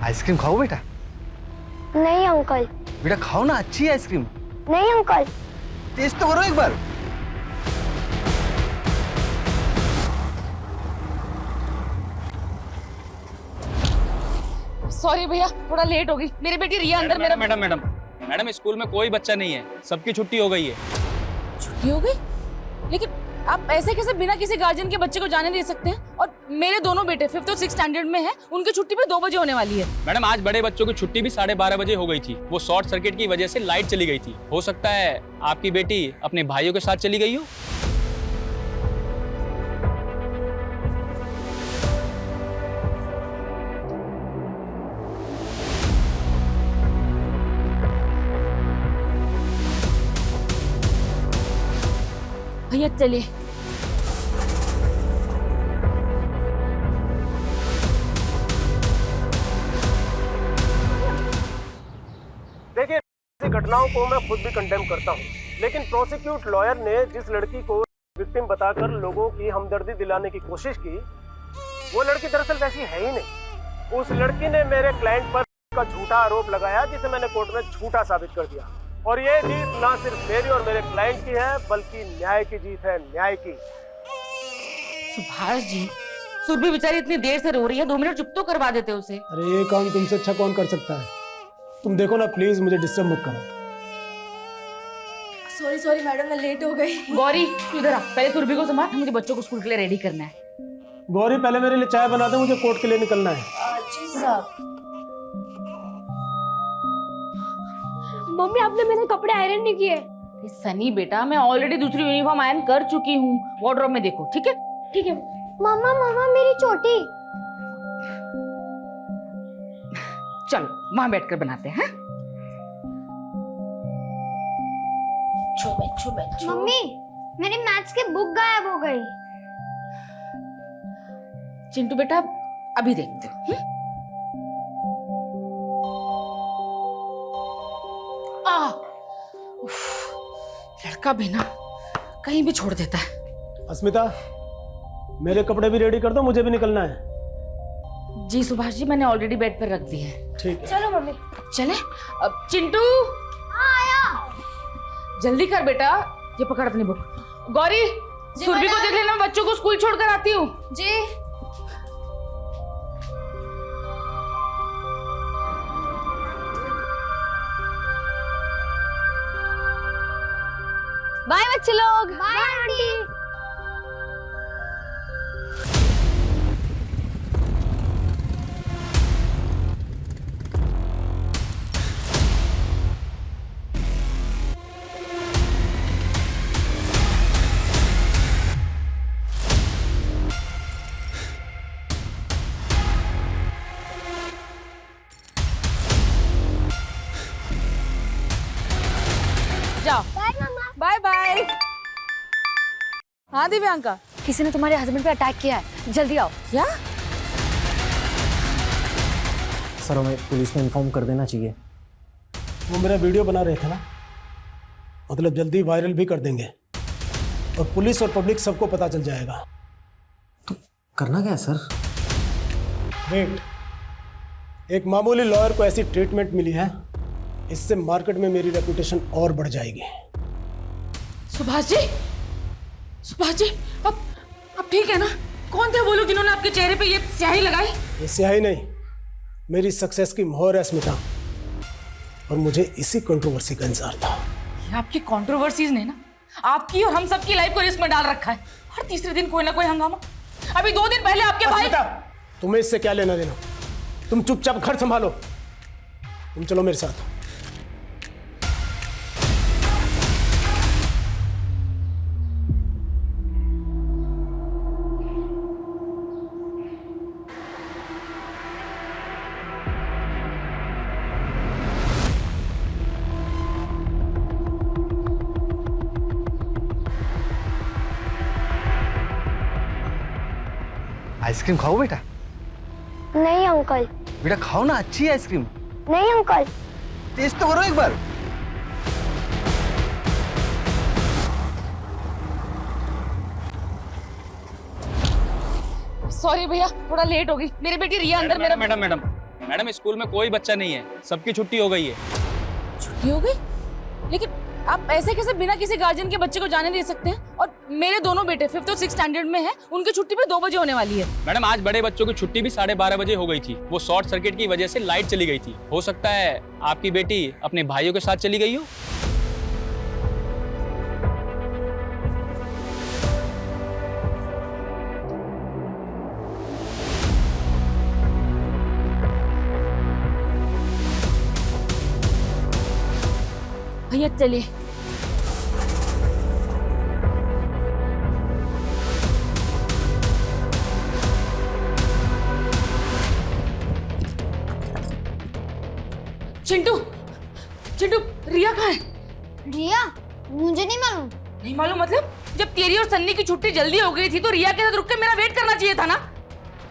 Ice cream खाओ बेटा। नहीं अंकल। बेटा खाओ ना, अच्छी है आइसक्रीम। नहीं अंकल। टेस्ट तो करो एक बार। सॉरी भैया, थोड़ा लेट हो गई। मेरी बेटी रिया अंदर मेरा। मैडम स्कूल में कोई बच्चा नहीं है, सबकी छुट्टी हो गई है। छुट्टी हो गई? लेकिन आप ऐसे कैसे बिना किसी गार्जियन के बच्चे को जाने दे सकते हैं? और मेरे दोनों बेटे 5th और 6th स्टैंडर्ड में हैं, उनकी छुट्टी भी 2 बजे होने वाली है। मैडम आज बड़े बच्चों की छुट्टी भी 12:30 बजे हो गई थी। वो शॉर्ट सर्किट की वजह से लाइट चली गई थी। हो सकता है आपकी बेटी अपने भाइयों के साथ चली गई हो। भैया चलिए। देखिए, ऐसी घटनाओं को मैं खुद भी कंडेम करता हूँ, लेकिन प्रोसिक्यूट लॉयर ने जिस लड़की को विक्टिम बताकर लोगों की हमदर्दी दिलाने की कोशिश की, वो लड़की दरअसल वैसी है ही नहीं। उस लड़की ने मेरे क्लाइंट पर का झूठा आरोप लगाया, जिसे मैंने कोर्ट में झूठा साबित कर दिया। और ये जीत ना सिर्फ मेरी और मेरे क्लाइंट की है, बल्कि न्याय की जीत है, न्याय की। सुभाष जी, सुरभि बेचारी इतनी देर से रो रही है, 2 मिनट चुप तो करवा देते उसे। अरे ये काम तुमसे अच्छा कौन कर सकता है? तुम देखो ना, प्लीज मुझे डिस्टर्ब मत करो। सॉरी मैडम, मैं लेट हो गई। गौरी तू इधर आ, पहले सुरभि को संभाल, मुझे बच्चों को स्कूल के लिए रेडी करना है। गौरी पहले मेरे लिए चाय बना दे, मुझे कोर्ट के लिए निकलना है। जी साहब। मम्मी आपने मेरे कपड़े आयरन नहीं किए। सनी बेटा, मैं ऑलरेडी दूसरी यूनिफॉर्म आयरन कर चुकी हूँ, वार्डरोब में देखो। ठीक है ठीक है। मामा मेरी चोटी। चलो वहां बैठकर बनाते हैं। मम्मी मेरी मैथ्स की बुक गायब हो गई। चिंटू बेटा अभी देखते हो। लड़का भी ना कहीं भी छोड़ देता है। अस्मिता, मेरे कपड़े भी रेडी कर दो, मुझे भी निकलना है। जी सुभाष जी, मैंने ऑलरेडी बेड पर रख दिए हैं। ठीक है। चलो मम्मी। चले अब। चिंटू आया। जल्दी कर बेटा, ये पकड़ अपनी बुक। गौरी सुरभि को देख लेना, मैं बच्चों को स्कूल छोड़कर आती हूँ। जी। बाय बच्चे लोग। Bye aunty. जाओ। बाय मम्मा। Bye bye. हाँ दिव्यांका, किसी ने तुम्हारे हस्बैंड पे अटैक किया है, जल्दी आओ। क्या? सर हमें पुलिस में इन्फॉर्म कर देना चाहिए। वो मेरा वीडियो बना रहे थे ना, मतलब जल्दी वायरल भी कर देंगे और पुलिस और पब्लिक सबको पता चल जाएगा। तो करना क्या है सर? वेट, एक मामूली लॉयर को ऐसी ट्रीटमेंट मिली है, इससे मार्केट में मेरी रेपुटेशन और बढ़ जाएगी। सुभाष जी, सुभाष जी, अब ठीक है ना? कौन थे वो लोग जिन्होंने आपके चेहरे पे ये स्याही लगाई? ये स्याही नहीं, मेरी सक्सेस की मोहर है स्मिता, और मुझे इसी कंट्रोवर्सी का इंतजार था। ये आपकी कंट्रोवर्सीज ने ना आपकी और हम सबकी लाइफ को रिस्क में डाल रखा है। हर तीसरे दिन कोई ना कोई हंगामा। अभी 2 दिन पहले आपके भाई। स्मिता, तुम्हें इससे क्या लेना देना? तुम चुपचाप घर संभालो। तुम चलो मेरे साथ। आइसक्रीम खाओ बेटा। नहीं अंकल। बेटा खाओ ना, अच्छी है आइसक्रीम। नहीं अंकल। टेस्ट तो करो एक बार। सॉरी भैया, थोड़ा लेट हो गई। मेरी बेटी रिया अंदर मेरा। मैडम मैडम स्कूल में कोई बच्चा नहीं है, सबकी छुट्टी हो गई है। छुट्टी हो गई? लेकिन आप ऐसे कैसे बिना किसी गार्जियन के बच्चे को जाने दे सकते हैं? और मेरे दोनों बेटे 5th और 6th स्टैंडर्ड में हैं, उनकी छुट्टी भी 2 बजे होने वाली है। मैडम आज बड़े बच्चों की छुट्टी भी 12:30 बजे हो गई थी। वो शॉर्ट सर्किट की वजह से लाइट चली गई थी। हो सकता है आपकी बेटी अपने भाइयों के साथ चली गई हो। भैया चलिए। चिंटू, चिंटू, रिया कहाँ है? रिया मुझे नहीं मालूम। नहीं मालूम मतलब? जब तेरी और सन्नी की छुट्टी जल्दी हो गई थी तो रिया के साथ रुक के मेरा वेट करना चाहिए था ना?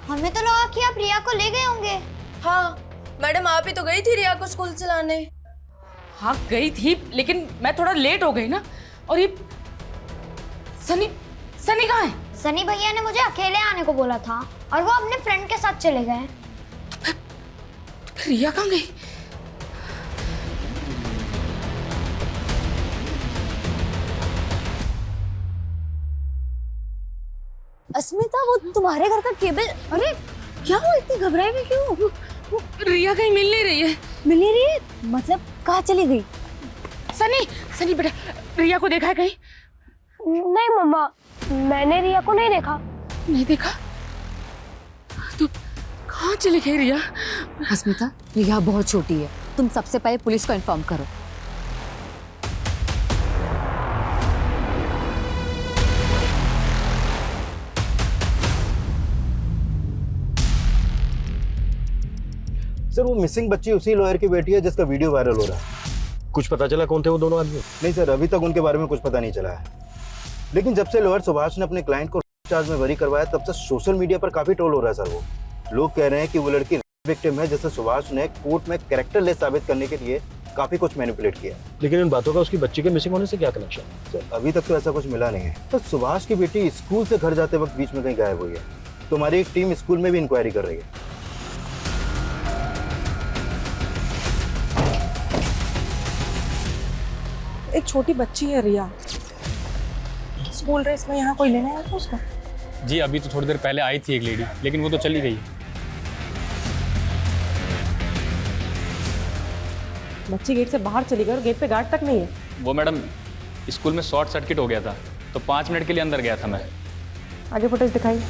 हमें तो लगा कि आप रिया को ले गए होंगे। हाँ मैडम, आप ही तो गई थी रिया को स्कूल से लाने। हाँ गई थी, लेकिन मैं थोड़ा लेट हो गई ना। और ये सनी, सनी कहाँ है? सनी भैया ने मुझे अकेले आने को बोला था और वो अपने फ्रेंड के साथ चले गए। रिया कहाँ गई? अस्मिता, वो तुम्हारे घर का केबल। अरे क्या हुआ, इतनी घबराई हुई क्यों? रिया कहीं मिल नहीं रही है। मिल नहीं रही है? मतलब कहाँ चली गई? सनी, सनी बेटा, रिया को देखा है कहीं? नहीं मम्मा, मैंने रिया को नहीं देखा। नहीं देखा? तो कहाँ चली गई रिया? अस्मिता, रिया बहुत छोटी है, तुम सबसे पहले पुलिस को इन्फॉर्म करो। सर वो मिसिंग बच्ची उसी लॉयर की बेटी है जिसका वीडियो वायरल हो रहा है। कुछ पता चला कौन थे वो दोनों आदमी? नहीं सर, अभी तक उनके बारे में कुछ पता नहीं चला है। लेकिन जब से लॉयर सुभाष ने अपने क्लाइंट को चार्ज में बरी करवाया तब से सोशल मीडिया पर काफी ट्रोल हो रहा है सर। वो लोग कह रहे हैं कि वो लड़की विक्टिम है, जिसे सुभाष ने कोर्ट में कैरेक्टरलेस साबित करने के लिए काफी कुछ मैनिपुलेट किया। लेकिन इन बातों का उसकी बच्ची के मिसिंग होने से क्या कनेक्शन? सर अभी तक तो ऐसा कुछ मिला नहीं है। तो सुभाष की बेटी स्कूल से घर जाते वक्त बीच में कहीं गायब हुई है। तो हमारी एक टीम स्कूल में भी इंक्वायरी कर रही है। एक छोटी बच्ची है रिया, स्कूल ड्रेस में यहाँ कोई लेने आया था उसको? जी अभी तो थोड़ी देर पहले आई थी एक लेडी, लेकिन वो तो चली गई। बच्ची गेट से बाहर चली गई और गेट पे गार्ड तक नहीं है। वो मैडम स्कूल में शॉर्ट सर्किट हो गया था, तो 5 मिनट के लिए अंदर गया था मैं। आगे फुटेज दिखाइए।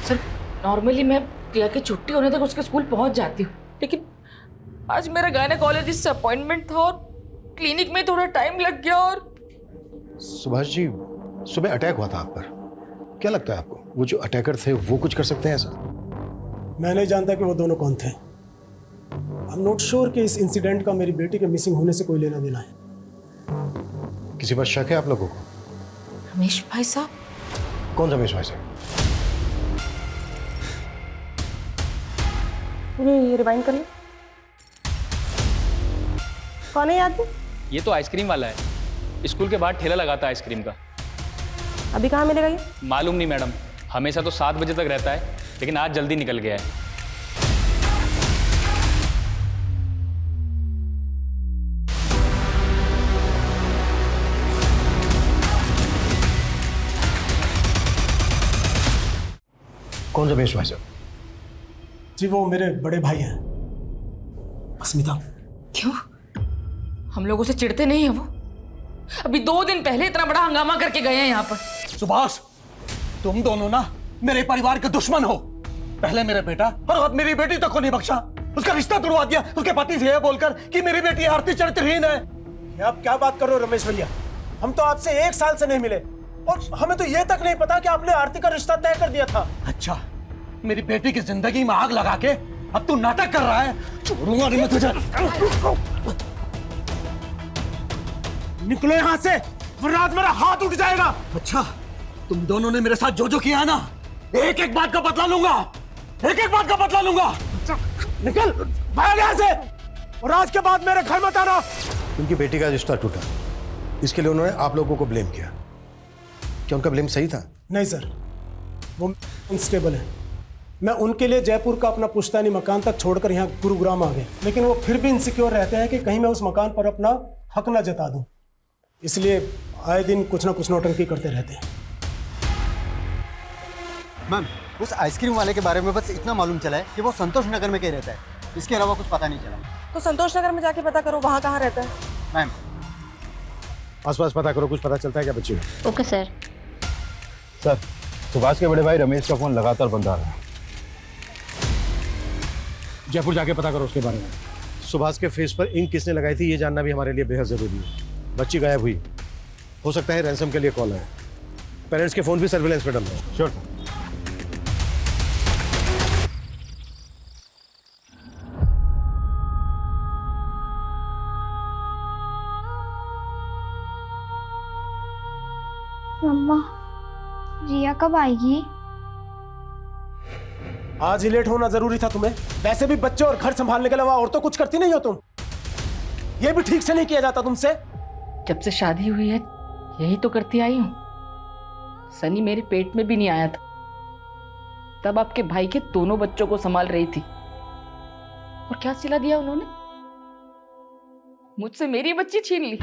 सर नॉर्मली मैं रिया की छुट्टी होने तक उसके स्कूल पहुंच जाती हूँ, लेकिन आज मेरा गायनेकोलॉजिस्ट से अपॉइंटमेंट था और क्लिनिक में थोड़ा टाइम लग गया। और सुभाष जी, सुबह अटैक हुआ था आप पर, क्या लगता है आपको वो जो अटैकर थे वो कुछ कर सकते हैं ऐसा? मैं नहीं जानता कि वो दोनों कौन थे। आई एम नॉट श्योर कि इस इंसिडेंट का मेरी बेटी के मिसिंग होने से कोई लेना देना है। किसी पर शक है आप लोगों को? रमेश भाई साहब। कौन रमेश भाई साहब? ये रिवाइंड करिए। कौन है ये आदमी? ये तो आइसक्रीम वाला है, स्कूल के बाहर ठेला लगाता है आइसक्रीम का। अभी कहाँ मिलेगा ये? मालूम नहीं मैडम, हमेशा तो 7 बजे तक रहता है, लेकिन आज जल्दी निकल गया है। कौन रमेश भाई साहब? जी वो मेरे बड़े भाई हैं, अस्मिता। क्यों? हम लोगों से चिढ़ते नहीं है वो? अभी 2 दिन पहले इतना बड़ा हंगामा करके गए हैं यहाँ पर। सुभाष, तुम दोनों ना मेरे परिवार के दुश्मन हो। पहले मेरा बेटा और अब मेरी बेटी तक को नहीं बख्शा। उसका रिश्ता तोड़वा दिया उसके पति से बोलकर कि मेरी बेटी आरती चरित्रहीन है। ये आप क्या बात कर रहे हो रमेश भैया? हम तो आपसे 1 साल से नहीं मिले और हमें तो ये तक नहीं पता कि आपने आरती का रिश्ता तय कर दिया था। अच्छा, मेरी बेटी की जिंदगी में आग लगा के अब तू नाटक कर रहा है। छोड़ूंगा नहीं मैं तुझे। निकलो यहाँ से वरना आज मेरा हाथ उठ जाएगा। अच्छा, तुम दोनों ने मेरे साथ जो जो किया है ना, एक एक बात का बदला लूंगा, एक एक बात का बदला लूंगा। निकल भाग यहाँ से और आज के बाद मेरे घर मत आना। उनकी बेटी का रिश्ता टूटा, इसके लिए उन्होंने आप लोगों को ब्लेम किया। क्या उनका ब्लेम सही था? नहीं सर, वो अनस्टेबल है। मैं उनके लिए जयपुर का अपना पुश्तैनी मकान तक छोड़कर यहाँ गुरुग्राम आ गए, लेकिन वो फिर भी इनसिक्योर रहते हैं कि कहीं मैं उस मकान पर अपना हक ना जता दूं। इसलिए आए दिन कुछ ना कुछ नौटंकी करते रहते हैं। मैम, उस आइसक्रीम वाले के बारे में बस इतना मालूम चला है कि वो संतोष नगर में कहीं रहता है, इसके अलावा कुछ पता नहीं चला। तो संतोष नगर में जाके पता करो वहाँ कहाँ रहता है। मैम, आसपास पता करो, कुछ पता चलता है क्या बच्चे को? Okay sir. सर, सुभाष के बड़े भाई रमेश का फोन लगातार बंद आ रहा है। जयपुर जाके पता करो उसके बारे में। सुभाष के फेस पर इंक किसने लगाई थी ये जानना भी हमारे लिए बेहद जरूरी है। बच्ची गायब हुई, हो सकता है रैंसम के लिए कॉल है। पेरेंट्स के फोन भी सर्विलेंस पे डाल दो। Sure sir. मम्मा, रिया कब आएगी? आज ही लेट होना जरूरी था तुम्हें? वैसे भी बच्चे और घर संभालने के अलावा और तो कुछ करती नहीं हो तुम। ये भी ठीक से नहीं किया जाता तुमसे। जब से शादी हुई है यही तो करती आई हूँ। सनी मेरे पेट में भी नहीं आया था, तब आपके भाई के दोनों बच्चों को संभाल रही थी। और क्या सिला दिया उन्होंने? मुझसे मेरी बच्ची छीन ली।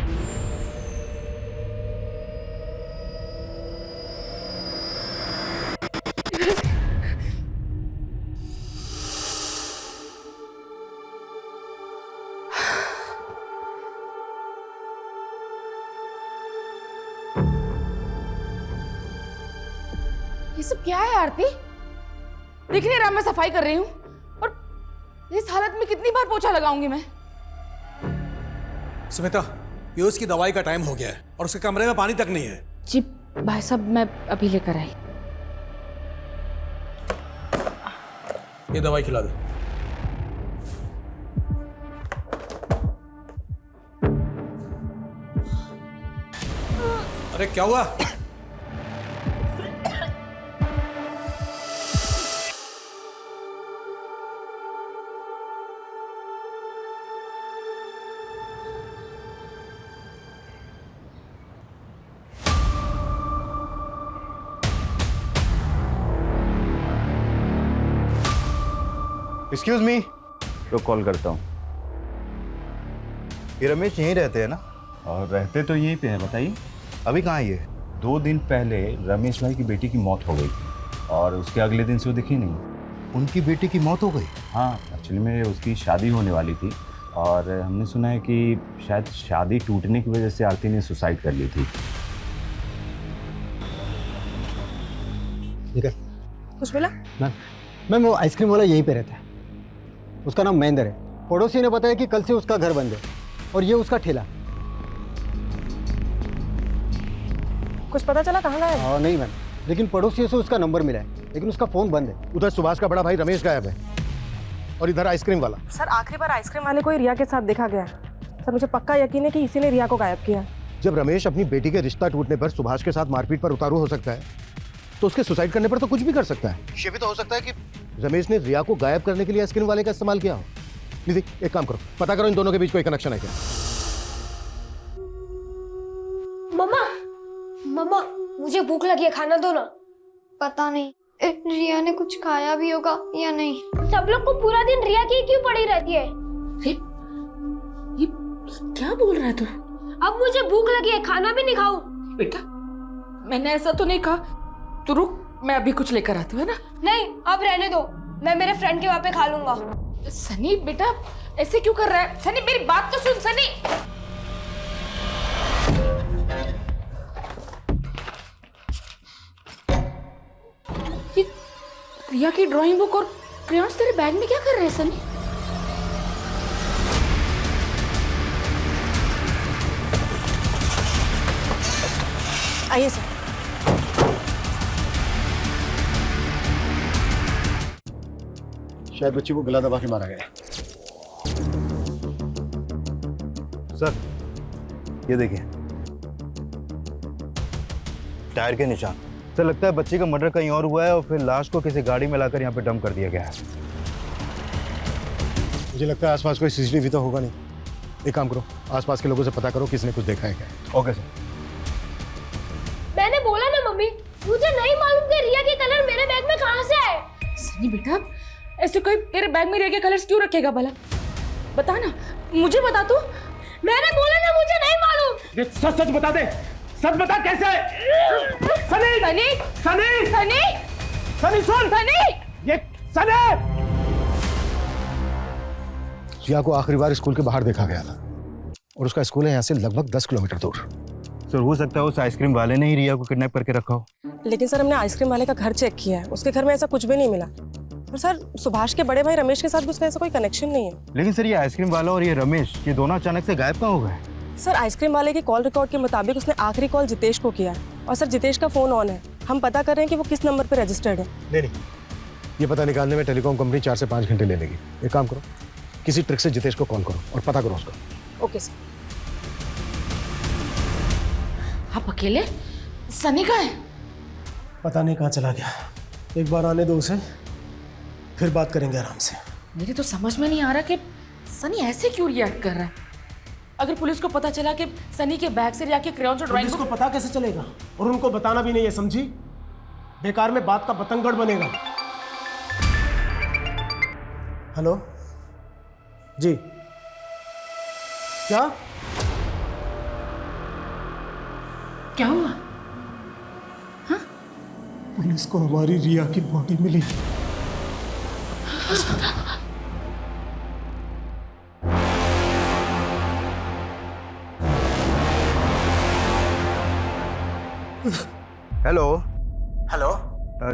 ये सब क्या है आरती? दिख नहीं रहा मैं सफाई कर रही हूँ, और इस हालत में कितनी बार पोछा लगाऊंगी मैं? सुमिता, ये उसकी दवाई का टाइम हो गया है और उसके कमरे में पानी तक नहीं है। जी भाई साहब, मैं अभी लेकर आई। ये दवाई खिला दो। अरे क्या हुआ? एक्सक्यूज मी, तो कॉल करता हूँ। ये रमेश यहीं रहते हैं ना? और रहते तो यहीं पे हैं। बताइए, अभी कहाँ है ये? 2 दिन पहले रमेश भाई की बेटी की मौत हो गई और उसके अगले दिन से वो दिखी नहीं। उनकी बेटी की मौत हो गई? हाँ, एक्चुअली में उसकी शादी होने वाली थी और हमने सुना है कि शायद शादी टूटने की वजह से आरती ने सुसाइड कर ली थी। ठीक है। कुछ मिला? मैम, वो आइसक्रीम वाला यहीं पे रहता है। उसका नाम महेंद्र है। पड़ोसी ने बताया कि कल से उसका घर बंद है और ये उसका ठेला। कुछ पता चला कहाँ गया है? नहीं मैम, लेकिन पड़ोसियों से उसका नंबर मिला है, लेकिन उसका फोन बंद है। उधर सुभाष का बड़ा भाई रमेश गायब है और इधर आइसक्रीम वाला। सर, आखिरी बार आइसक्रीम वाले को ही रिया के साथ देखा गया है। सर, मुझे पक्का यकीन है कि इसी ने रिया को गायब किया। जब रमेश अपनी बेटी के रिश्ता टूटने पर सुभाष के साथ मारपीट पर उतारू हो सकता है, तो उसके सुसाइड करने पर तो कुछ भी कर सकता है। ये भी तो हो सकता है कि रमेश ने रिया को गायब करने के लिए आइसक्रीम वाले का इस्तेमाल किया हो। निधि, एक काम करो, पता करो इन दोनों के बीच कोई कनेक्शन है क्या। मम्मा, मुझे भूख लगी है, खाना दो ना। पता नहीं रिया ने कुछ खाया भी होगा या नहीं। सब लोग को पूरा दिन रिया की क्यों पड़ी रहती है? ये क्या बोल रहा है तू? अब मुझे भूख लगी है, खाना भी नहीं खाऊं? बेटा, मैंने ऐसा तो नहीं कहा। तू रुक, मैं अभी कुछ लेकर आती हूँ, है ना? नहीं, अब रहने दो, मैं मेरे फ्रेंड के वहाँ पे खा लूंगा। सनी बेटा, ऐसे क्यों कर रहा है? सनी, मेरी बात तो सुन। सनी, ये रिया की ड्राइंग बुक और क्रेयॉन्स तेरे बैग में क्या कर रहे हैं सनी? आइए सर। शायद बच्ची को गला दबा के मारा गया। सर, ये देखिए, टायर के निशान। सर, लगता है बच्ची का मर्डर कहीं और हुआ है और फिर लाश को किसी गाड़ी में लाकर यहाँ पे डंप कर दिया गया है। मुझे लगता है आसपास कोई सीसीटीवी तो होगा नहीं। एक काम करो, आसपास के लोगों से पता करो किसने कुछ देखा है क्या। Okay sir. मैंने बोला ना मम्मी, मुझे नहीं मालूम कि रिया के कलर मेरे बैग में कहाँ से आए। सनी बेटा, ऐसे कोई तेरे बैग में रिया के कलर्स क्यों रखेगा भला? बता ना, मुझे बता तू। मैंने बोला ना मुझे नहीं मालूम। ये सच सच बता दे, सच बता कैसे? सनी सनी सनी सनी सनी सुन, सनी ये सनी। रिया को आखिरी बार स्कूल के बाहर देखा गया था और उसका स्कूल है यहाँ से लगभग 10 किलोमीटर दूर। सर हो सकता है उस आइसक्रीम वाले ने ही रिया को किडनैप करके रखा हो। लेकिन सर हमने आइसक्रीम वाले का घर चेक किया है, उसके घर में ऐसा कुछ भी नहीं मिला। और सर सुभाष के बड़े भाई रमेश के साथ भी उसका ऐसा कोई कनेक्शन नहीं है। लेकिन सर ये आइसक्रीम वाला और ये रमेश, ये दोनों अचानक से गायब कहाँ हो गए? सर आइसक्रीम वाले की कॉल रिकॉर्ड के मुताबिक उसने आखिरी कॉल जितेश को किया है और सर जितेश का फोन ऑन है। हम पता कर रहे हैं कि वो किस नंबर पर रजिस्टर्ड है। नहीं, ये पता निकालने में टेलीकॉम कंपनी 4 से 5 घंटे ले लेगी। एक काम करो, किसी ट्रिक से जितेश को कॉल करो और पता करो उसको। Okay sir. आप अकेले? सनी कहाँ है? पता नहीं कहाँ चला गया। एक बार आने दो उसे, फिर बात करेंगे आराम से। मेरे तो समझ में नहीं आ रहा कि सनी ऐसे क्यों रिएक्ट कर रहा है। अगर पुलिस को पता चला कि सनी के बैग से रिया के क्रेयॉन्स और ड्राइंग पुलिस को पता कैसे चलेगा? और उनको बताना भी नहीं है, समझी? बेकार में बात का बतंगड़ बनेगा। हेलो जी, क्या क्या हुआ? पुलिस को हमारी रिया की बॉडी मिली। हेलो हेलो,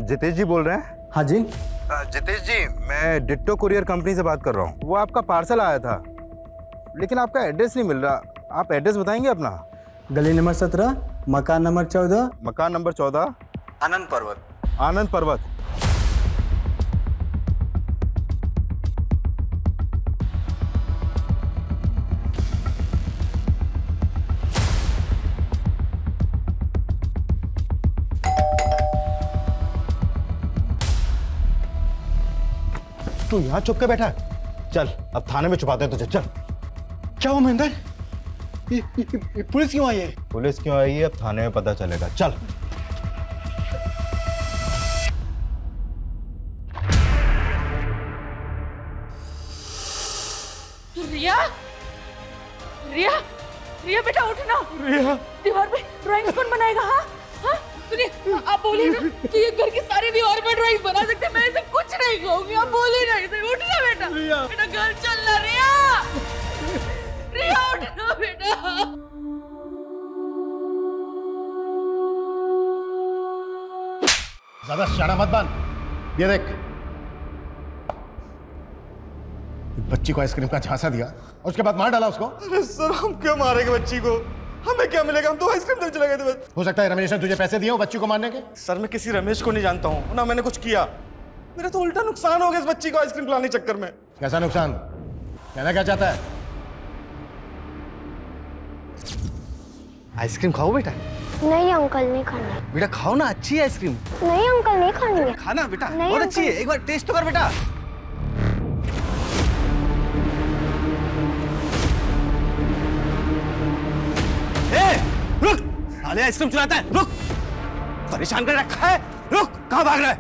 जितेश जी बोल रहे हैं? हाँ जी। जितेश जी, मैं डिट्टो कुरियर कंपनी से बात कर रहा हूँ। वो आपका पार्सल आया था, लेकिन आपका एड्रेस नहीं मिल रहा। आप एड्रेस बताएंगे अपना? गली नंबर 17, मकान नंबर 14, मकान नंबर 14, आनंद पर्वत। आनंद पर्वत। तू यहाँ चुप के बैठा है? चल अब थाने में छुपाते हैं तुझे। चल। क्या हुआ महेंद्र? ये पुलिस क्यों आई है? पुलिस क्यों आई है अब थाने में पता चलेगा। चल। रिया, रिया, रिया बेटा उठ ना। रिया, दीवार पे ड्राइंग्स कौन बनाएगा? हाँ हाँ, सुनिए, आप बोलिए ना कि ये घर की सारी दीवार पे ड्राइंग बना सकते हैं। मैं ऐसे कुछ नहीं कहूंगी, आप बोलिए ना इसे। उठ ना बेटा, बेटा घर चल ना। रिया, रिया उठ ना बेटा। ज्यादा शाना मत बन। ये देख, बच्ची को आइसक्रीम का झांसा दिया और उसके बाद मार डाला उसको। अरे सर, हम क्यों मारेंगे बच्ची को? हमें क्या मिलेगा? हम तो आइसक्रीम देने चले गए थे बस। हो सकता है रमेश ने तुझे पैसे दिए हो बच्ची को मारने के। सर, मैं किसी रमेश को नहीं जानता हूँ, ना मैंने कुछ किया। मेरा तो उल्टा नुकसान हो गया इस बच्ची को आइसक्रीम खिलाने के चक्कर में। कैसा नुकसान? कहना क्या चाहता है? आइसक्रीम खाओ बेटा। नहीं अंकल, नहीं खाना। बेटा खाओ ना, अच्छी है आइसक्रीम। नहीं अंकल, नहीं खानी है। खाना बेटा, नहीं बहुत अच्छी है। एक बार टेस्ट तो कर बेटा। रुक, साले आइसक्रीम चलाता है। रुक, परेशान कर रखा है। रुक, कहाँ भाग रहा है?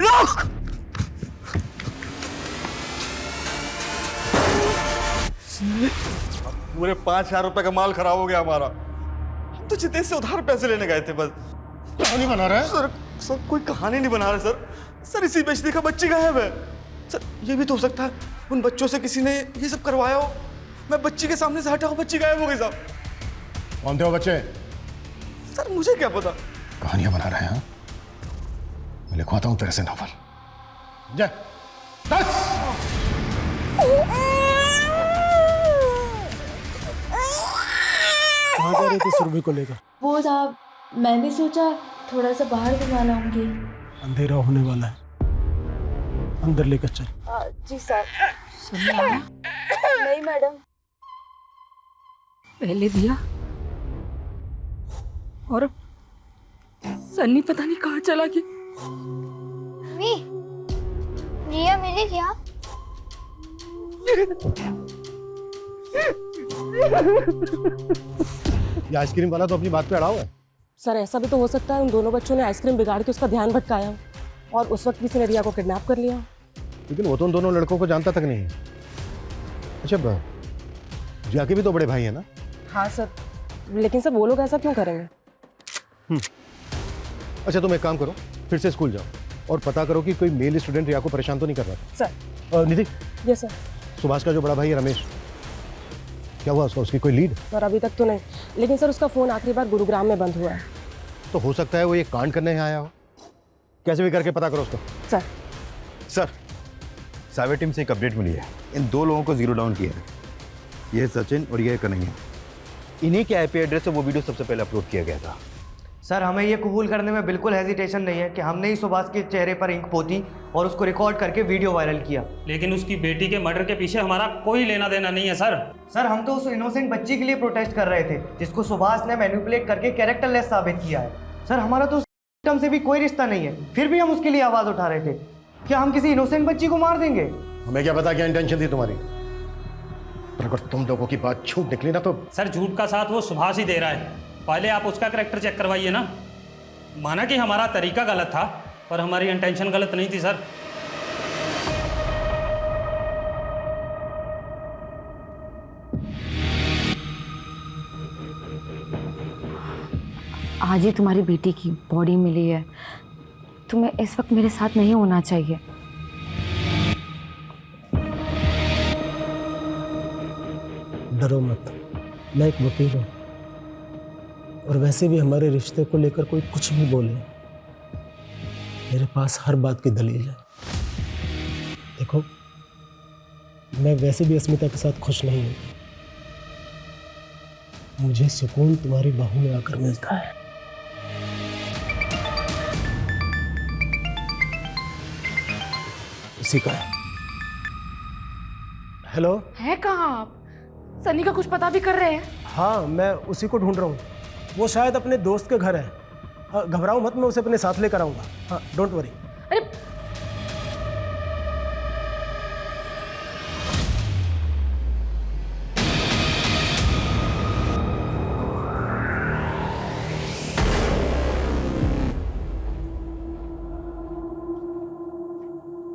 रुक। पूरे 5,000 रुपए का माल खराब हो गया हमारा। हम तो जितेश से उधार पैसे लेने गए थे बस। कहानी बना रहा है? सर कोई कहानी नहीं बना रहे सर। इसी बेचने का बच्ची गायब है। सर ये भी तो हो सकता है उन बच्चों से किसी ने ये सब करवाया हो। मैं बच्ची के सामने से हटा हूँ, बच्ची गायब हो गई साहब। कौन थे वो बच्चे? सर मुझे क्या पता। कहानियां बना रहे हैं? मैं लिखवाता हूँ तेरे से नॉवल। जा। 10। कहाँ जा रहे थे सुरभि को लेकर? वो साहब, मैंने सोचा थोड़ा सा बाहर घुमा लाऊंगी। अंधेरा होने वाला है, अंदर लेकर चल। जी सर। नहीं मैडम। पहले दिया और सन्नी पता नहीं कहाँ चला गया। मम्मी, क्या? ये आइसक्रीम वाला तो अपनी बात पे अड़ा हुआ है। सर ऐसा भी तो हो सकता है उन दोनों बच्चों ने आइसक्रीम बिगाड़ के उसका ध्यान भटकाया हो और उस वक्त किसी ने रिया को किडनैप कर लिया। लेकिन वो तो उन दोनों लड़कों को जानता तक नहीं है। अच्छा, रिया के भी तो बड़े भाई है ना? हाँ सर, लेकिन सर वो लोग ऐसा क्यों करेंगे? अच्छा, तुम एक काम करो, फिर से स्कूल जाओ और पता करो कि कोई मेल स्टूडेंट रिया को परेशान तो नहीं कर रहा था। Sir. Nidhi. Yes sir. Subhash का जो बड़ा भाई है रमेश, क्या हुआ उसका? उसकी कोई लीड? सर अभी तक तो नहीं, लेकिन सर उसका फोन आखिरी बार गुरुग्राम में बंद हुआ है। तो हो सकता है वो ये कांड करने यहाँ आया हो। कैसे भी करके पता करो उसको। सर, साइबर टीम से एक अपडेट मिली है। इन 2 लोगों को जीरो डाउन किया है। ये सचिन और ये कन्हैया। इन्हीं के आईपी एड्रेस से वो वीडियो सबसे पहले अपलोड किया गया था। सर हमें ये कबूल करने में बिल्कुल हेजिटेशन नहीं है कि हमने ही सुभाष के चेहरे पर इंक पोती और उसको रिकॉर्ड करके वीडियो वायरल किया। लेकिन उसकी बेटी के मर्डर के पीछे हमारा कोई लेना देना नहीं है सर। सर हम तो उस इनोसेंट बच्ची के लिए प्रोटेस्ट कर रहे थे जिसको सुभाष ने मैनिपुलेट करके कैरेक्टरलेस साबित किया है। सर हमारा तो उस विक्टिम से भी कोई रिश्ता नहीं है, फिर भी हम उसके लिए आवाज उठा रहे थे। क्या हम किसी इनोसेंट बच्ची को मार देंगे? हमें क्या पता क्या इंटेंशन थी तुम्हारी, पर अगर तुम लोगों की बात झूठ निकली ना तो। सर झूठ का साथ वो सुभाष ही दे रहा है। पहले आप उसका कैरेक्टर चेक करवाइए ना। माना कि हमारा तरीका गलत था, पर हमारी इंटेंशन गलत नहीं थी सर। आज ही तुम्हारी बेटी की बॉडी मिली है, तुम्हें इस वक्त मेरे साथ नहीं होना चाहिए। डरो मत, मैं एक वकील हूँ और वैसे भी हमारे रिश्ते को लेकर कोई कुछ भी बोले, मेरे पास हर बात की दलील है। देखो, मैं वैसे भी अस्मिता के साथ खुश नहीं हूँ। मुझे सुकून तुम्हारी बाहों में आकर मिलता है। उसी का है। हेलो, है कहाँ आप? सनी का कुछ पता भी कर रहे हैं? हाँ, मैं उसी को ढूंढ रहा हूँ। वो शायद अपने दोस्त के घर है। हाँ, घबराओ मत, मैं उसे अपने साथ लेकर आऊँगा। हाँ, डोंट वरी। अरे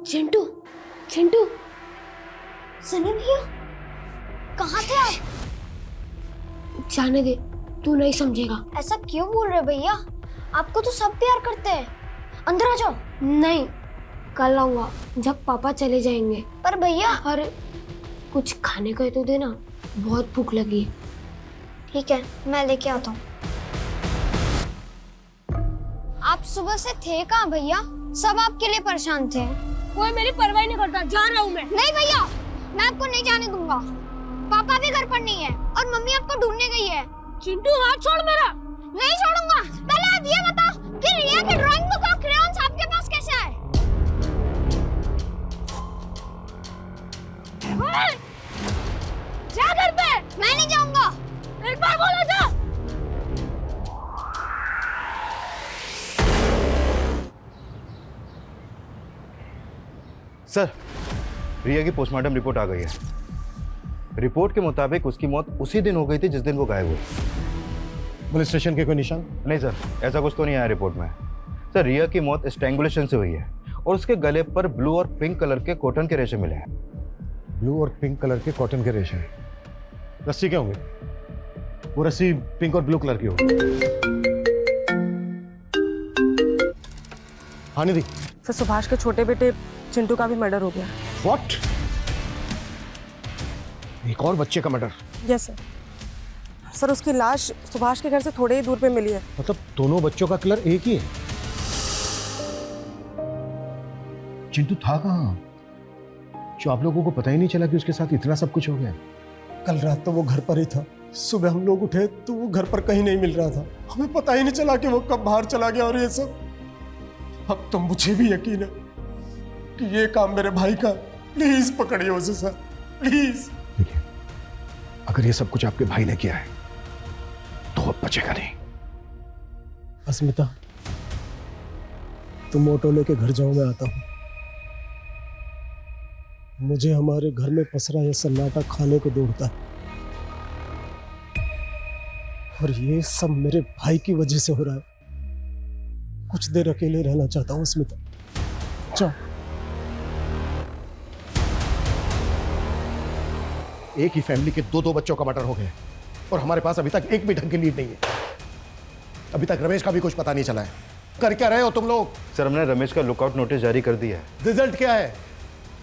चिंटू, चिंटू, सनी भैया कहाँ थे आप? जाने दे, तू नहीं समझेगा। ऐसा क्यों बोल रहे भैया? आपको तो सब प्यार करते हैं। अंदर आ जाओ। नहीं, कल आऊंगा जब पापा चले जाएंगे। पर भैया, अरे कुछ खाने को तो देना, बहुत भूख लगी है। ठीक है, मैं लेके आता हूँ। आप सुबह से थे कहाँ भैया? सब आपके लिए परेशान थे। कोई मेरी परवाह नहीं करता, जा रहा हूँ मैं। नहीं भैया, मैं आपको नहीं जाने दूंगा। पापा भी घर पर नहीं है और मम्मी आपको ढूंढने गई है। चिंटू हाथ छोड़ मेरा। नहीं छोड़ूंगा। पहले आप ये बताओ कि रिया की ड्राइंग बुक और क्रेयॉन्स आपके पास कैसे आए? जा घर पे। मैं नहीं जाऊंगा। एक बार बोला जा। सर, रिया की पोस्टमार्टम रिपोर्ट आ गई है। रिपोर्ट के मुताबिक उसकी मौत उसी दिन हो गई थी जिस दिन वो गायब हुई। पुलिस स्टेशन के कोई निशान? नहीं सर, ऐसा कुछ तो नहीं आया रिपोर्ट में। सर, रिया की मौत स्ट्रैंगुलेशन से हुई है और उसके गले पर ब्लू और पिंक कलर के कॉटन के रेशे मिले हैं। ब्लू और पिंक कलर के कॉटन के रेशे? रस्सी क्या होंगे? वो रस्सी पिंक और ब्लू कलर की होगी। हाँ निधि। सर सुभाष के छोटे बेटे चिंटू का भी मर्डर हो गया। What? एक और बच्चे का मर्डर? Yes sir. सर उसकी लाश सुभाष के घर से थोड़े ही दूर पे मिली है। मतलब दोनों बच्चों का कलर एक ही है? चिंटू था कहाँ जो आप लोगों को पता ही नहीं चला कि उसके साथ इतना सब कुछ हो गया? कल रात तो वो घर पर ही था। सुबह हम लोग उठे तो वो घर पर कहीं नहीं मिल रहा था। हमें पता ही नहीं चला कि वो कब बाहर चला गया। और ये सब अब तो मुझे भी यकीन है कि ये काम मेरे भाई का। प्लीज पकड़िए उसे सर, प्लीज। देखिए, अगर ये सब कुछ आपके भाई ने किया है तो वो बचेगा नहीं। अस्मिता, तुम ऑटो लेके घर जाओ, मैं आता हूँ। मुझे हमारे घर में पसरा यह सन्नाटा खाने को दौड़ता है, और ये सब मेरे भाई की वजह से हो रहा है। कुछ देर अकेले रहना चाहता हूँ स्मिता। चल। एक ही फैमिली के दो बच्चों का मर्डर हो गया और हमारे पास अभी तक एक भी ढंग की लीड नहीं है। अभी तक रमेश का भी कुछ पता नहीं चला है। कर क्या रहे हो तुम लोग? सर, हमने रमेश का लुकआउट नोटिस जारी कर दिया है। रिजल्ट क्या है?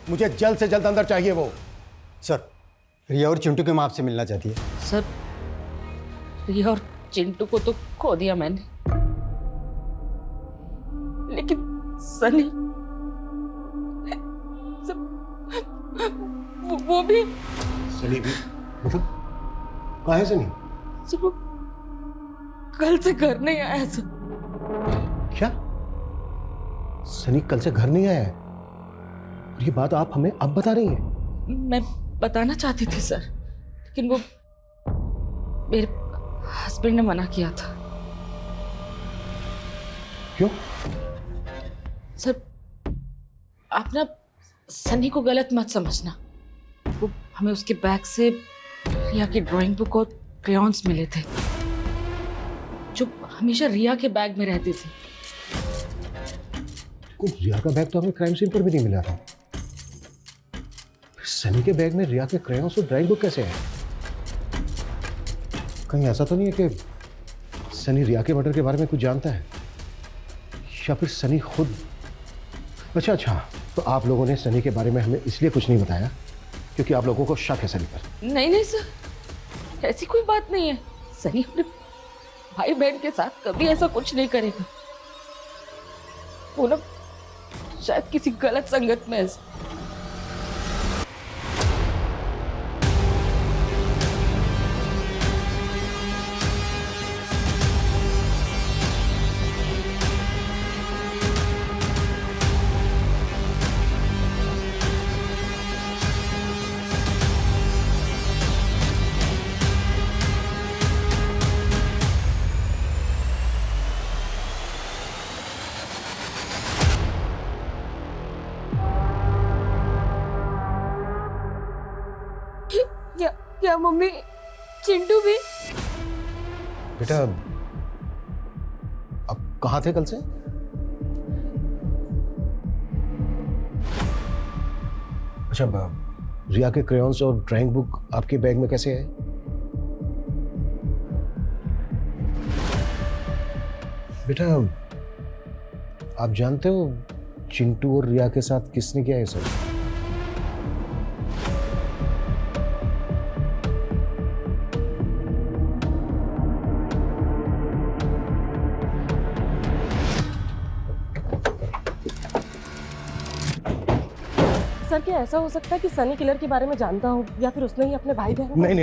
मुझे जल्द से जल्द अंदर चाहिए वो। सर, रिया और चिंटू की माँ आपसे मिलना चाहती है। सर, रिया और चिंटू को तो खो दिया मैंने, लेकिन सनी वो भी। सनी भी? मतलब कहाँ है सनी? सर, वो कल से घर नहीं आया सर। क्या? सनी कल से घर नहीं आया है? और ये बात आप हमें अब बता रही हैं? मैं बताना चाहती थी सर, लेकिन वो मेरे हस्बैंड ने मना किया था। क्यों? सर, आप ना सनी को गलत मत समझना। वो हमें उसके बैग से रिया की ड्राइंग बुक और क्रेयॉन्स मिले थे, जो हमेशा रिया के बैग में रहती थी। रिया का बैग तो हमें क्राइम सीन पर भी नहीं मिला था। सनी के बैग में रिया के क्रेयॉन्स और ड्राइंग बुक कैसे है? कहीं ऐसा तो नहीं है कि सनी रिया के मर्डर के बारे में कुछ जानता है, या फिर सनी खुद? अच्छा, तो आप लोगों ने सनी के बारे में हमें इसलिए कुछ नहीं बताया क्योंकि आप लोगों को शक है सनी पर? नहीं सर, ऐसी कोई बात नहीं है। सनी अपने भाई बहन के साथ कभी ऐसा कुछ नहीं करेगा। वो ना शायद किसी गलत संगत में है। क्या मम्मी चिंटू भी? बेटा, अब कहाँ थे कल से? अच्छा, रिया के क्रेयॉन्स और ड्राइंग बुक आपके बैग में कैसे है? बेटा, आप जानते हो चिंटू और रिया के साथ किसने किया है सब? सर, क्या ऐसा हो सकता है कि सनी किलर के बारे में जानता हो, या फिर उसने ही अपने भाई बहन को? नहीं।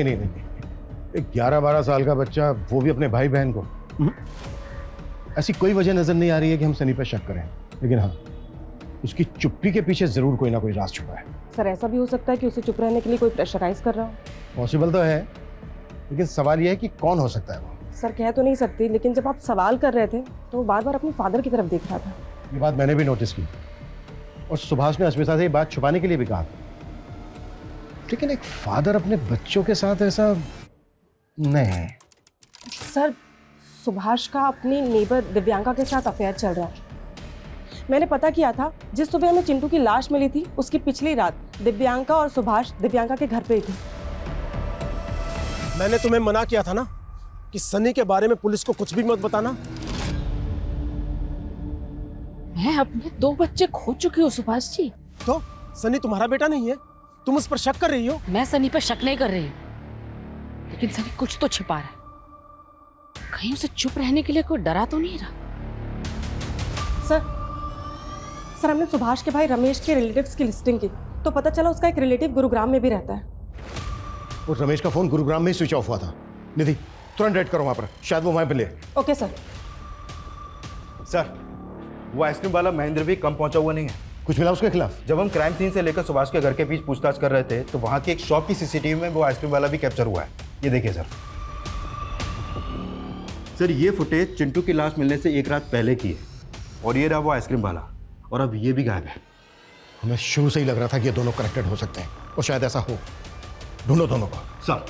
एक 11-12 साल का बच्चा, वो भी अपने भाई बहन को? ऐसी कोई वजह नजर नहीं आ रही है कि हम सनी पर शक करें, लेकिन हाँ, उसकी चुप्पी के पीछे जरूर कोई ना कोई राज छुपा है। सर, ऐसा भी हो सकता है कि उसे चुप रहने के लिए कोई प्रेशराइज कर रहा हो। पॉसिबल तो है, लेकिन सवाल यह है कि कौन हो सकता है वो? सर, कह तो नहीं सकती, लेकिन जब आप सवाल कर रहे थे तो वो बार बार अपने फादर की तरफ देख रहा था। ये बात मैंने भी नोटिस की, और सुभाष ने अस्मिता से ये बात छुपाने के लिए भी कहा था। लेकिन एक फादर अपने बच्चों के साथ ऐसा नहीं। सर, सुभाष का अपनी नेबर दिव्यांका के साथ अफेयर चल रहा है। मैंने पता किया था, जिस सुबह हमें चिंटू की लाश मिली थी उसकी पिछली रात दिव्यांका और सुभाष दिव्यांका के घर पे ही थे। मैंने तुम्हें मना किया था ना कि सनी के बारे में पुलिस को कुछ भी मत बताना। मैं अपने 2 बच्चे खो चुकी हूँ सुभाष जी। तो सनी तुम्हारा बेटा नहीं है? तुम उस पर शक कर रही हो? मैं सनी पर शक नहीं कर रही, लेकिन सनी कुछ तो छिपा रहा है। कहीं उसे चुप रहने के लिए कोई डरा तो नहीं रहा? सर, हमने सुभाष के भाई रमेश के रिलेटिव्स की लिस्टिंग की, तो पता चला उसका एक रिलेटिव गुरुग्राम में भी रहता है। और रमेश का फोन गुरुग्राम में ही स्विच ऑफ हुआ था। निधि, तुरंत रेड करो वहां पर, शायद वो वहां पे ले। Okay sir. सर, वो आइसक्रीम वाला महेंद्र भी कम पहुंचा हुआ नहीं है। कुछ मिला उसके खिलाफ? जब हम क्राइम सीन से लेकर सुभाष के घर के बीच पूछताछ कर रहे थे, तो वहां की एक शॉप की सीसीटीवी में वो आइसक्रीम वाला भी कैप्चर हुआ है। ये देखिए सर, ये फुटेज चिंटू की लाश मिलने से 1 रात पहले की है, और ये रहा वो आइसक्रीम वाला, और अब ये भी गायब है। हमें शुरू से ही लग रहा था कि ये दोनों कनेक्टेड हो सकते हैं और शायद ऐसा हो। ढूंढो दोनों को। सर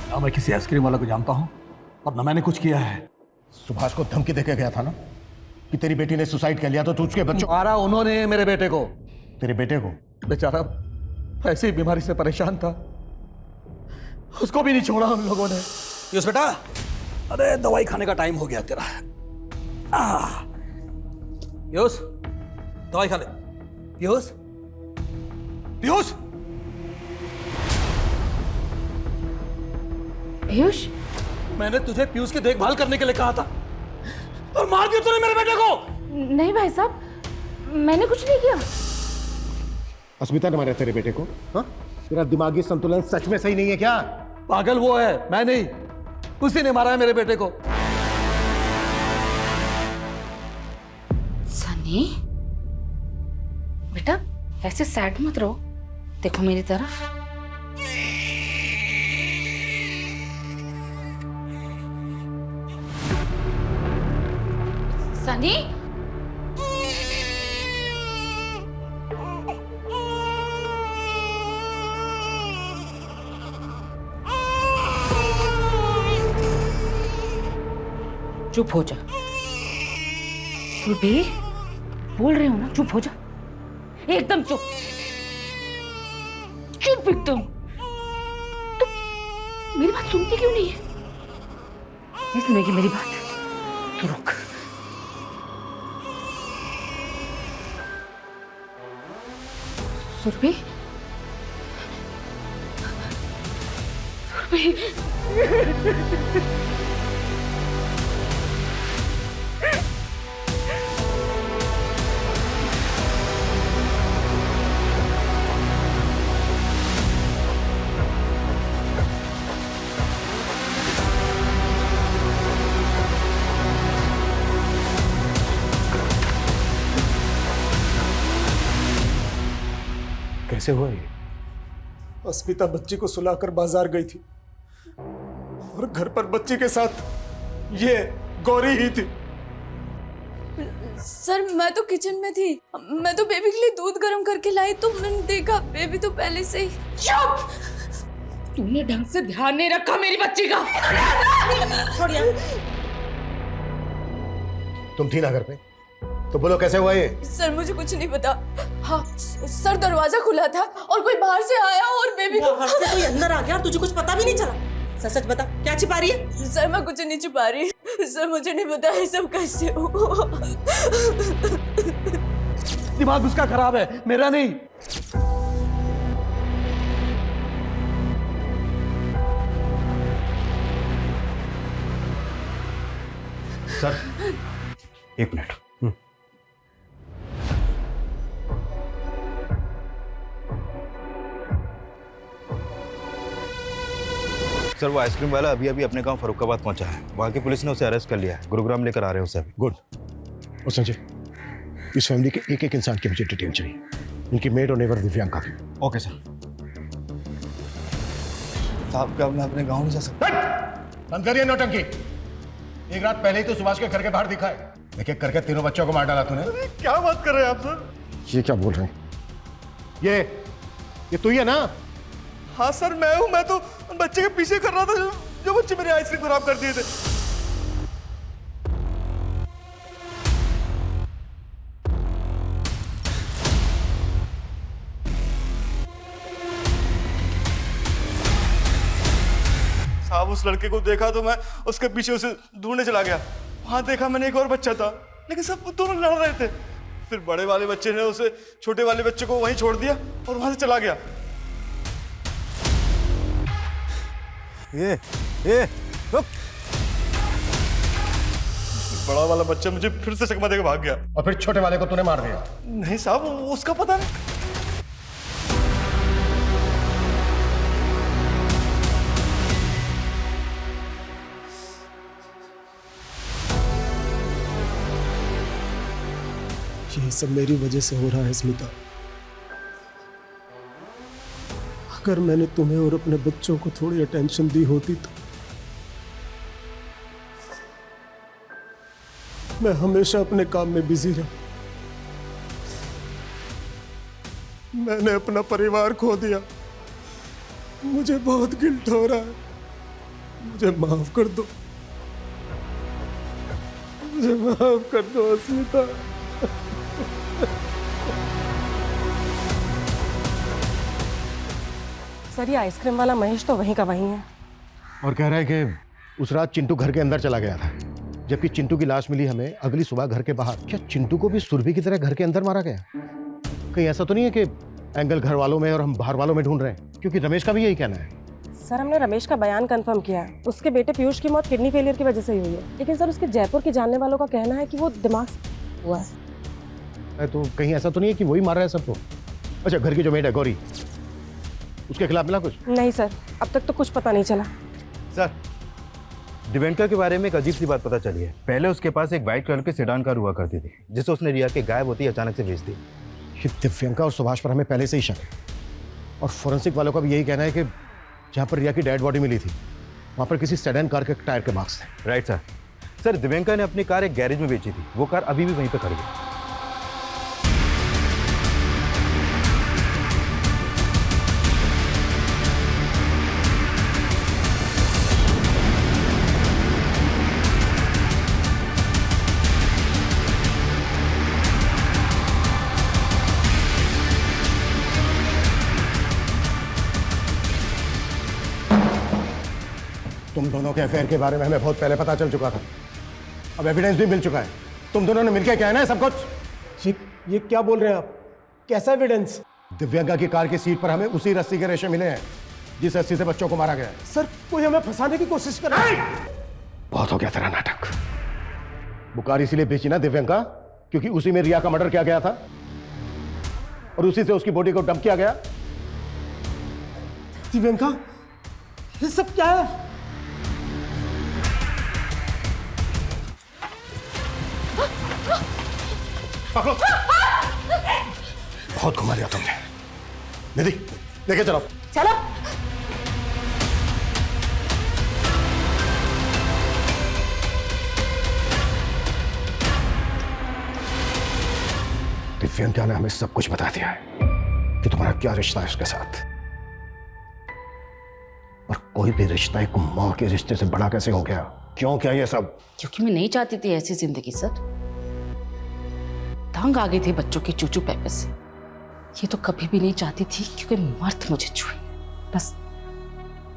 ना मैं किसी आइसक्रीम वाला को जानता हूं और ना मैंने कुछ किया है। सुभाष को धमकी देके गया था ना कि तेरी बेटी ने सुसाइड कर लिया तो तू उसके बच्चों मारा उन्होंने मेरे बेटे को। तेरे बेटे को? बेचारा ऐसी बीमारी से परेशान था, उसको भी नहीं छोड़ा हम लोगों ने। पीयूष बेटा, अरे दवाई खाने का टाइम हो गया तेरा। पीयूष दवाई खा ले। पीयूष, पीयूष, पीयूष, मैंने तुझे पीयूष की देखभाल करने के लिए कहा था और मार दिया तूने मेरे बेटे को। नहीं भाई साहब, मैंने कुछ नहीं किया। अस्मिता ने मारा तेरे बेटे को? हाँ? तेरा दिमागी संतुलन सच में सही नहीं है क्या? पागल वो है, मैं नहीं। उसी ने मारा है मेरे बेटे को। सनी बेटा, ऐसे सैड मत रहो, देखो मेरी तरफ। सनी, चुप हो जा। बे, बोल रहे हो ना, चुप हो जा, एकदम चुप, चुप एकदम। तुम मेरी बात सुनती क्यों नहीं है? नहीं सुनेगी मेरी बात तो रुक। सुरभि, सुरभि, कैसे हुआ ये? अस्मिता बच्ची को सुलाकर बाजार गई थी और घर पर बच्ची के साथ ये गौरी ही थी। सर मैं तो किचन में थी, मैं तो बेबी के लिए दूध गर्म करके लाई तो मैंने देखा बेबी तो पहले से ही। चुप! तूने ढंग से ध्यान नहीं रखा मेरी बच्ची का। तुम थी ना घर पे, तो बोलो कैसे हुआ ये? सर मुझे कुछ नहीं पता। हाँ सर, दरवाजा खुला था और कोई बाहर से आया और बेबी को बाहर से कोई अंदर आ गया और तुझे कुछ पता भी नहीं चला। सच सच बता, क्या छिपा रही है? सर मैं कुछ नहीं छिपा रही सर, मुझे नहीं पता है सब कैसे हुआ। दिमाग उसका खराब है, मेरा नहीं। सर एक मिनट। सर वो आइसक्रीम वाला अभी अभी अपने गांव फरुखाबाद पहुंचा है। वहां की पुलिस ने उसे अरेस्ट कर लिया है। गुरुग्राम लेकर आ रहे हैं उसे अभी। गुड। और संजय, इस फैमिली के एक एक इंसान की मुझे डिटेल चाहिए, इनकी मेड और नेबर दिव्यांका की। Okay sir. साहब क्या मैं अपने गांव नहीं जा सकता? बंद करिए नौटंकी। एक रात पहले ही तो सुभाष के घर के बाहर दिखा है। एक एक करके तीनों बच्चों को मार डाला तूने। क्या बात कर रहे हैं आप सर? ये क्या बोल रहे हैं? ये तू ही है ना? हाँ सर मैं हूँ। मैं तो बच्चे के पीछे कर रहा था जो बच्चे मेरी आइसक्रीम खराब कर दिए थे। साहब उस लड़के को देखा तो मैं उसके पीछे उसे ढूंढने चला गया। वहां देखा मैंने एक और बच्चा था, लेकिन सब दोनों लड़ रहे थे। फिर बड़े वाले बच्चे ने उसे छोटे वाले बच्चे को वहीं छोड़ दिया और वहां से चला गया। ये रुक। बड़ा वाला बच्चा मुझे फिर से चकमा देकर भाग गया। और फिर छोटे वाले को तूने मार दिया? नहीं साहब उसका पता नहीं। ये सब मेरी वजह से हो रहा है स्मिता। अगर मैंने तुम्हें और अपने बच्चों को थोड़ी अटेंशन दी होती तो मैं हमेशा अपने काम में बिजी रहा। मैंने अपना परिवार खो दिया। मुझे बहुत गिल्ट हो रहा है। मुझे माफ कर दो। मुझे माफ कर दो अस्मिता। सर ये आइसक्रीम वाला महेश तो वहीं का वहीं है। और कह रहा है कि उस रात चिंटू घर के अंदर चला गया था, जबकि चिंटू की लाश मिली हमें अगली सुबह घर के बाहर। क्या चिंटू को भी सुरभि की तरह घर के अंदर मारा गया? कहीं ऐसा तो नहीं है कि एंगल घर वालों में और हम बाहर वालों में ढूंढ रहे हैं? क्योंकि रमेश का भी यही कहना है। सर हमने रमेश का बयान कंफर्म किया है। उसके बेटे पीयूष की मौत किडनी फेलियर की वजह से ही हुई है, लेकिन सर उसके जयपुर के जानने वालों का कहना है कि वो दिमाग से हुआ है। तो कहीं ऐसा तो नहीं है कि वही मार रहा है सबको? अच्छा, घर की जो मेड है गौरी, उसके खिलाफ मिला कुछ? नहीं सर, अब तक तो कुछ पता नहीं चला। सर, दिव्यांका के बारे में एक अजीब सी बात पता चली है। पहले उसके पास एक व्हाइट कलर की सेडान कार हुआ करती थी, जिसे उसने रिया के गायब होती अचानक से बेच दी। ये दिव्यांका और सुभाष पर हमें पहले से ही शक है, और फोरेंसिक वालों का भी यही कहना है कि जहाँ पर रिया की डेड बॉडी मिली थी वहाँ पर किसी सेडान कार के टायर के मार्क्स थे। Right sir. सर, दिव्यांका ने अपनी कार एक गैरेज में बेची थी। वो कार अभी भी वहीं पर खड़ी है। तुम दोनों के अफेयर के बारे में हमें बहुत पहले पता चल चुका था। अब एविडेंस भी मिल चुका है। तुम दोनों ने मिलकर कहना है सब कुछ। ये क्या बोल रहे हैं आप? कैसा एविडेंस? दिव्यांका की कार की सीट पर हमें उसी रस्सी के रेशे मिले हैं जिस रस्सी से बच्चों को मारा गया है। सर, कोई हमें फंसाने की कोशिश कर रहा है। बहुत हो गया तेरा नाटक। वो कार इसीलिए बेची ना दिव्यांका, क्योंकि उसी में रिया का मर्डर किया गया था और उसी से उसकी बॉडी को डंप किया गया। दिव्यांका, ये सब क्या है? बहुत घुमा लिया तुमने। निधि, लेके चलो। चलो। दिव्यांका ने हमें सब कुछ बता दिया है कि तुम्हारा क्या रिश्ता है उसके साथ। और कोई भी रिश्ता एक मां के रिश्ते से बड़ा कैसे हो गया? क्यों क्या ये सब? क्योंकि मैं नहीं चाहती थी ऐसी जिंदगी सर। तंग आ गई थी बच्चों की चूचू पैपे से। ये तो कभी भी नहीं चाहती थी क्योंकि मर्द मुझे छुए। बस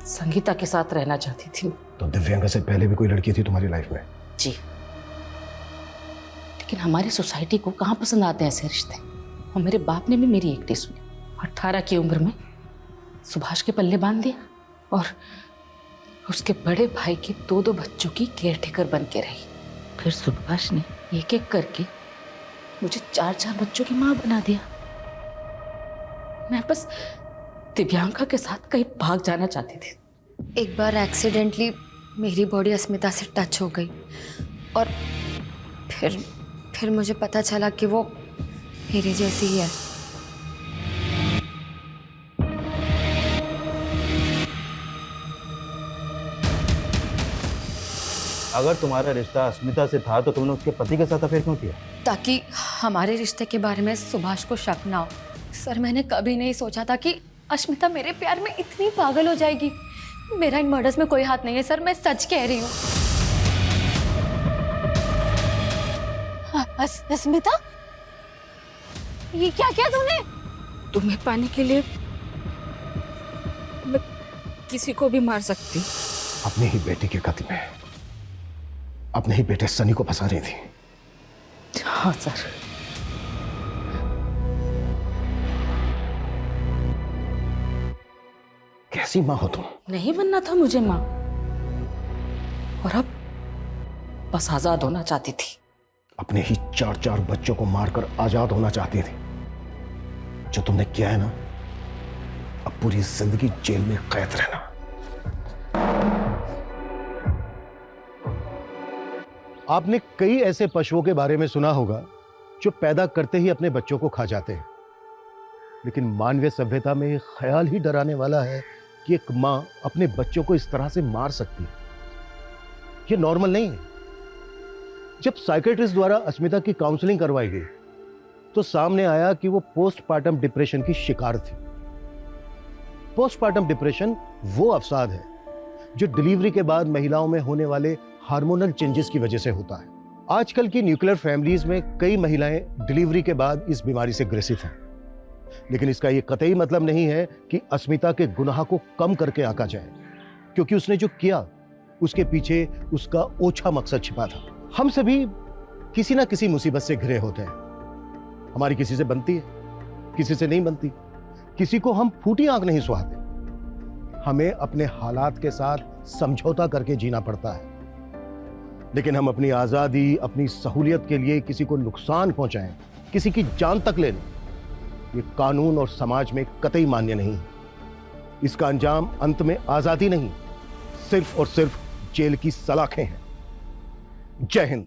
संगीता के साथ रहना चाहती थी। तो दिव्यांका से पहले भी कोई लड़की थी तुम्हारी लाइफ में? जी, लेकिन हमारी सोसाइटी को कहाँ पसंद आते हैं ऐसे रिश्ते। और मेरे बाप ने भी मेरी एक नहीं सुनी। 18 की उम्र में सुभाष के पल्ले बांध दिया और उसके बड़े भाई के 2 बच्चों की केयरटेकर बन के रही। फिर सुभाष ने एक एक करके मुझे 4 बच्चों की माँ बना दिया। मैं बस दिव्यांका के साथ कहीं भाग जाना चाहती थी। एक बार एक्सीडेंटली मेरी बॉडी अस्मिता से टच हो गई और फिर मुझे पता चला कि वो मेरी जैसी ही है। अगर तुम्हारा रिश्ता अस्मिता से था तो तुमने उसके पति के साथ अफेयर क्यों किया? ताकि हमारे रिश्ते के बारे में सुभाष को शक ना हो। सर, मैंने कभी नहीं सोचा था कि अस्मिता मेरे प्यार में इतनी पागल हो जाएगी। मेरा इन मर्डर्स में कोई हाथ नहीं है सर, मैं सच कह रही हूँ। अस्मिता, ये क्या किया तूने? तुम्हें पाने के लिए मैं किसी को भी मार सकती। अपनी ही बेटी के कत्ल में अपने ही बेटे सनी को फंसा रही थी। हाँ सर। कैसी माँ हो तुम? नहीं बनना था मुझे माँ, और अब बस आजाद होना चाहती थी। अपने ही 4 बच्चों को मारकर आजाद होना चाहती थी। जो तुमने किया है ना, अब पूरी जिंदगी जेल में कैद रहना। आपने कई ऐसे पशुओं के बारे में सुना होगा जो पैदा करते ही अपने बच्चों को खा जाते हैं, लेकिन मानवीय सभ्यता में एक ख्याल ही डराने वाला है कि एक मां अपने बच्चों को इस तरह से मार सकती है। ये नॉर्मल नहीं है। जब साइकेट्रिस्ट द्वारा अस्मिता की काउंसलिंग करवाई गई तो सामने आया कि वो पोस्टपार्टम डिप्रेशन की शिकार थी। पोस्टपार्टम डिप्रेशन वो अवसाद है जो डिलीवरी के बाद महिलाओं में होने वाले हार्मोनल चेंजेस की वजह से होता है। आजकल की न्यूक्लियर फैमिलीज में कई महिलाएं डिलीवरी के बाद इस बीमारी से ग्रसित हैं, लेकिन इसका यह कतई मतलब नहीं है कि अस्मिता के गुनाह को कम करके आंका जाए, क्योंकि उसने जो किया उसके पीछे उसका ओछा मकसद छिपा था। हम सभी किसी ना किसी मुसीबत से घिरे होते हैं। हमारी किसी से बनती है, किसी से नहीं बनती, किसी को हम फूटी आंख नहीं सुहाते। हमें अपने हालात के साथ समझौता करके जीना पड़ता है, लेकिन हम अपनी आजादी, अपनी सहूलियत के लिए किसी को नुकसान पहुंचाएं, किसी की जान तक ले लें, ये कानून और समाज में कतई मान्य नहीं है। इसका अंजाम अंत में आजादी नहीं, सिर्फ और सिर्फ जेल की सलाखें हैं। जय हिंद।